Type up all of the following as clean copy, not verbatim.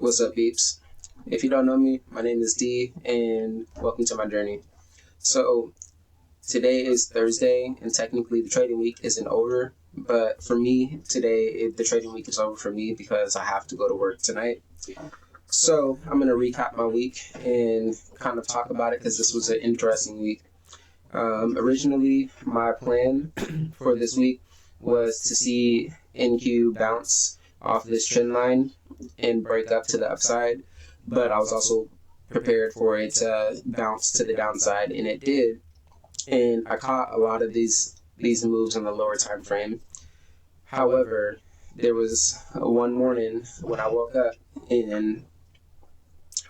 What's up, peeps? If you don't know me, my name is D, and welcome to my journey. So, today is Thursday, and technically the trading week isn't over, but for me, today, the trading week is over for me because I have to go to work tonight. So, I'm going to recap my week and kind of talk about it because this was an interesting week. Originally, my plan for this week was to see NQ bounce off this trend line and break up to the upside, but I was also prepared for it to bounce to the downside, and it did. And I caught a lot of these moves in the lower time frame. However, there was one morning when I woke up, and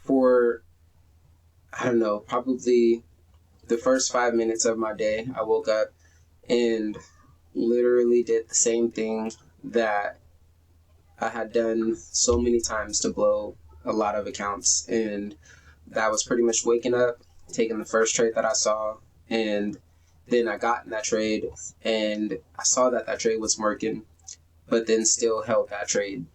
for I don't know, probably the first 5 minutes of my day, I woke up and literally did the same thing that I had done so many times to blow a lot of accounts, and that was pretty much waking up, taking the first trade that I saw, and then I got in that trade, and I saw that that trade was working, but then still held that trade,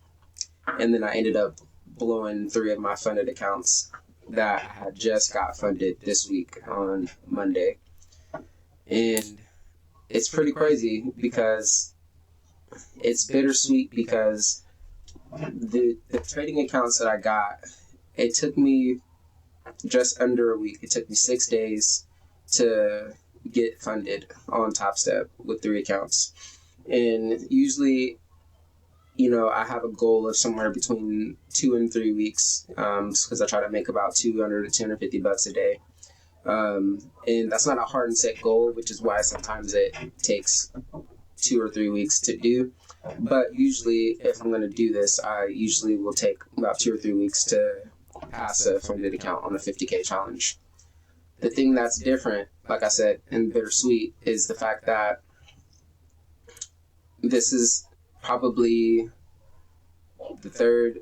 and then I ended up blowing 3 of my funded accounts that I had just got funded this week on Monday. And it's pretty crazy because it's bittersweet because the trading accounts that I got, it took me just under a week. It took me 6 days to get funded on Top Step with 3 accounts. And usually, I have a goal of somewhere between 2 and 3 weeks because I try to make about $200 to $250 a day. And that's not a hard and set goal, which is why sometimes it takes 2 or 3 weeks to do. But usually, if I'm going to do this, I usually will take about 2 or 3 weeks to pass a funded account on a 50K challenge. The thing that's different, like I said, and bittersweet, is the fact that this is probably the 3rd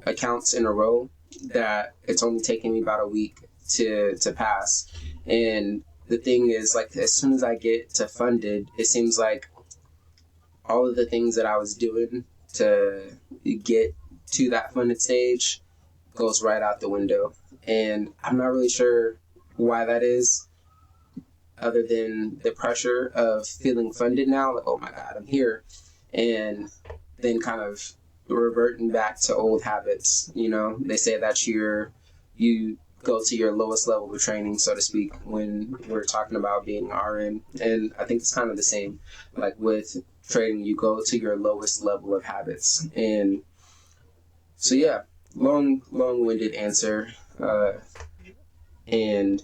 accounts in a row that it's only taken me about a week to pass. And the thing is, like, as soon as I get to funded, it seems like all of the things that I was doing to get to that funded stage goes right out the window. And I'm not really sure why that is, other than the pressure of feeling funded now, like, oh my God, I'm here. And then kind of reverting back to old habits. They say that you go to your lowest level of training, so to speak, when we're talking about being RN. And I think it's kind of the same. Like with trading, you go to your lowest level of habits. And so, yeah, long-winded answer. And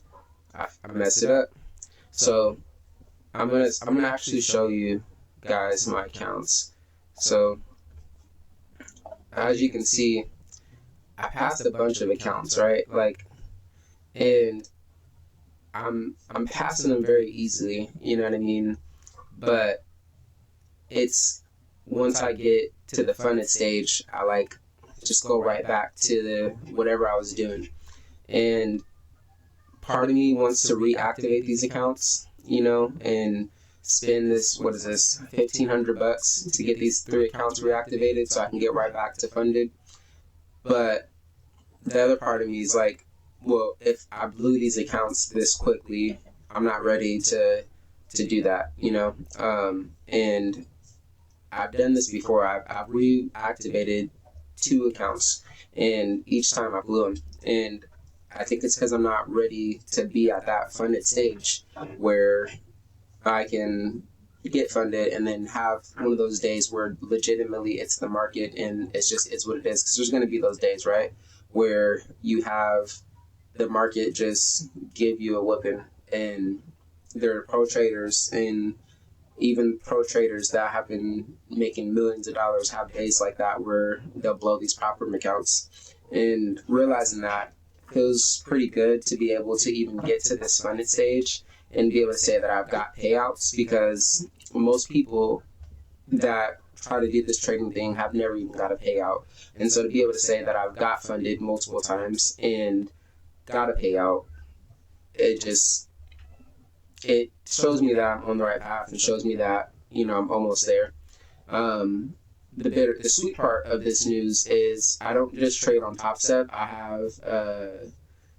I messed it up. So I'm gonna actually show you guys my accounts. So as you can see, I passed a bunch of accounts, right? And I'm passing them very easily, you know what I mean? But it's once I get to the funded stage, I just go right back to the whatever I was doing. And part of me wants to reactivate these accounts, and spend this, what is this, $1,500 to get these 3 accounts reactivated so I can get right back to funded. But the other part of me is like, well, if I blew these accounts this quickly, I'm not ready to do that, and I've done this before. I've reactivated 2 accounts, and each time I blew them. And I think it's because I'm not ready to be at that funded stage where I can get funded and then have one of those days where legitimately it's the market and it's what it is. Because there's going to be those days, right, where you have the market just give you a whipping. And there are pro traders, and even pro traders that have been making millions of dollars have days like that where they'll blow these prop accounts. And realizing that feels pretty good to be able to even get to this funded stage and be able to say that I've got payouts, because most people that try to do this trading thing have never even got a payout. And so to be able to say that I've got funded multiple times and got a payout, it shows me that I'm on the right path and shows me that, I'm almost there. the sweet part of this news is I don't just trade on Top Step. I have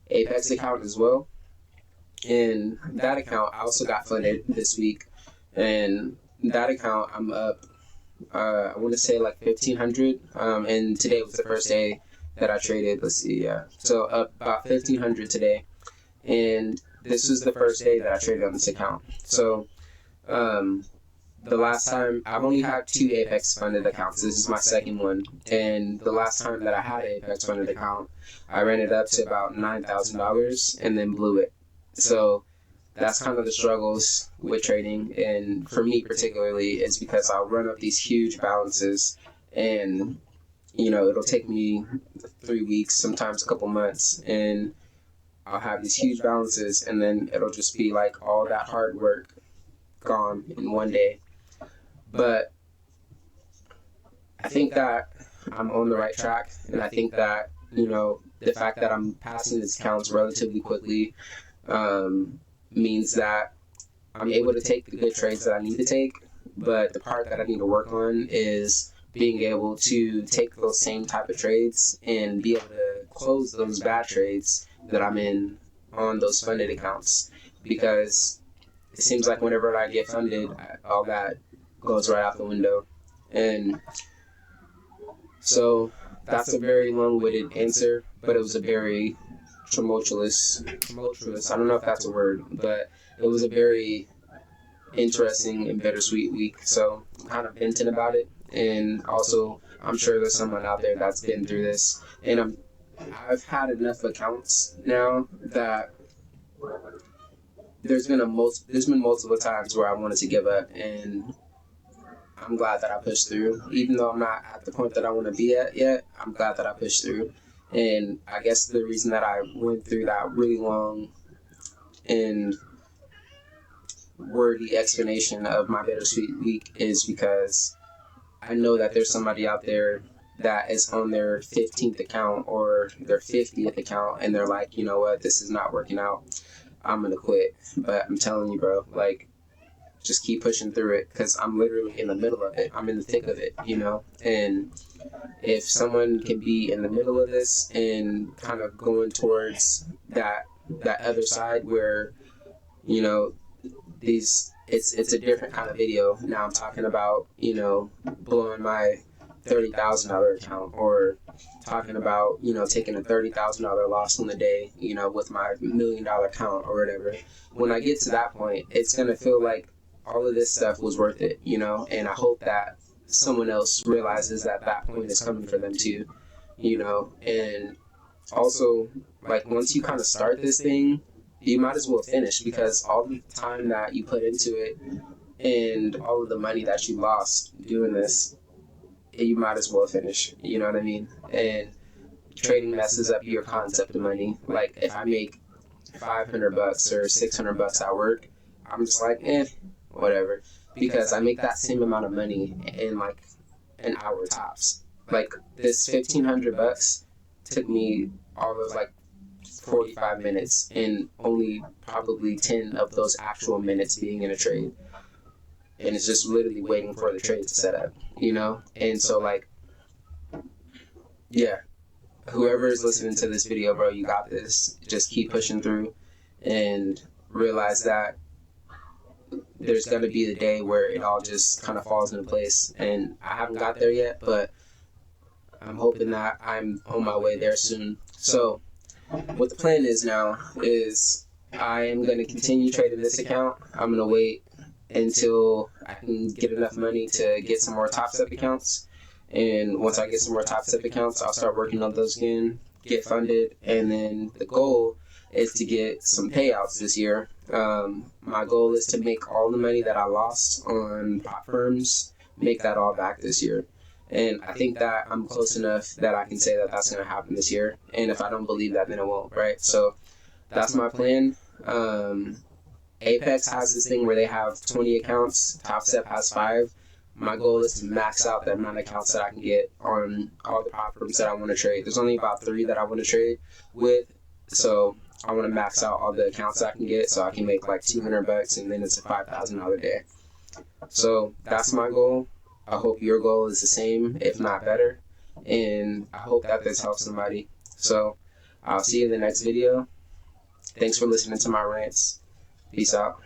Apex account as well. And that account I also got funded this week. And that account I'm up I want to say like 1,500. And today was the first day that I traded. Let's see, yeah. So up about 1,500 today. And this was the first day that I traded on this account. So the last time, I've only had 2 Apex funded accounts. This is my second one. And the last time that I had an Apex funded account, I ran it up to about $9,000 and then blew it. So that's kind of the struggles with trading. And for me particularly, it's because I'll run up these huge balances and, you know, it'll take me 3 weeks, sometimes a couple months. And I'll have these huge balances and then it'll just be like all that hard work gone in one day. But I think that I'm on the right track, and I think that, you know, the fact that I'm passing these accounts relatively quickly means that I'm able to take the good trades that I need to take, but the part that I need to work on is being able to take those same type of trades and be able to close those bad trades that I'm in on those funded accounts, because it seems like whenever I get funded, all that goes right out the window. And so that's a very long-winded answer, but it was a very tumultuous, I don't know if that's a word, but it was a very interesting and bittersweet week. So I'm kind of venting about it, and also I'm sure there's someone out there that's been through this, and I've had enough accounts now that there's been multiple times where I wanted to give up, and I'm glad that I pushed through. Even though I'm not at the point that I want to be at yet, I'm glad that I pushed through. And I guess the reason that I went through that really long and wordy explanation of my bittersweet week is because I know that there's somebody out there that is on their 15th account or their 50th account, and they're like, you know what, this is not working out. I'm going to quit. But I'm telling you, bro, like, just keep pushing through it, because I'm literally in the middle of it. I'm in the thick of it, you know? And if someone can be in the middle of this and kind of going towards that other side where, you know, it's a different kind of video. Now I'm talking about, you know, blowing my $30,000 account, or talking about, you know, taking a $30,000 loss on the day, you know, with my $1 million account or whatever. When I get to that point, it's going to feel like all of this stuff was worth it, you know, and I hope that someone else realizes that that point is coming for them too, you know. And also, like, once you kind of start this thing, you might as well finish, because all the time that you put into it and all of the money that you lost doing this, you might as well finish, you know what I mean? And trading messes up your concept of money. Like, if I make $500 or $600 at work, I'm just like, whatever, because I make that same amount of money in like an hour tops. Like, this $1,500 took me all of like 45 minutes, and only probably 10 of those actual minutes being in a trade. And it's just literally waiting for the trade to set up, you know? And so, like, yeah, whoever is listening to this video, bro, you got this. Just keep pushing through and realize that there's going to be the day where it all just kind of falls into place. And I haven't got there yet, but I'm hoping that I'm on my way there soon. So what the plan is now is I am going to continue trading this account. I'm going to wait until I can get enough money to get some more Top Step accounts. And once I get some more Top Step accounts, I'll start working on those again, get funded, and then the goal is to get some payouts this year. My goal is to make all the money that I lost on prop firms, make that all back this year. And I think that I'm close enough that I can say that that's going to happen this year. And if I don't believe that, then it won't, right? So that's my plan. Apex has this thing where they have 20 accounts. Top Step has 5. My goal is to max out the amount of accounts that I can get on all the prop firms that I want to trade. There's only about 3 that I want to trade with, so I want to max out all the accounts I can get so I can make like $200, and then it's a $5,000 day. So that's my goal. I hope your goal is the same, if not better. And I hope that this helps somebody. So I'll see you in the next video. Thanks for listening to my rants. Peace out.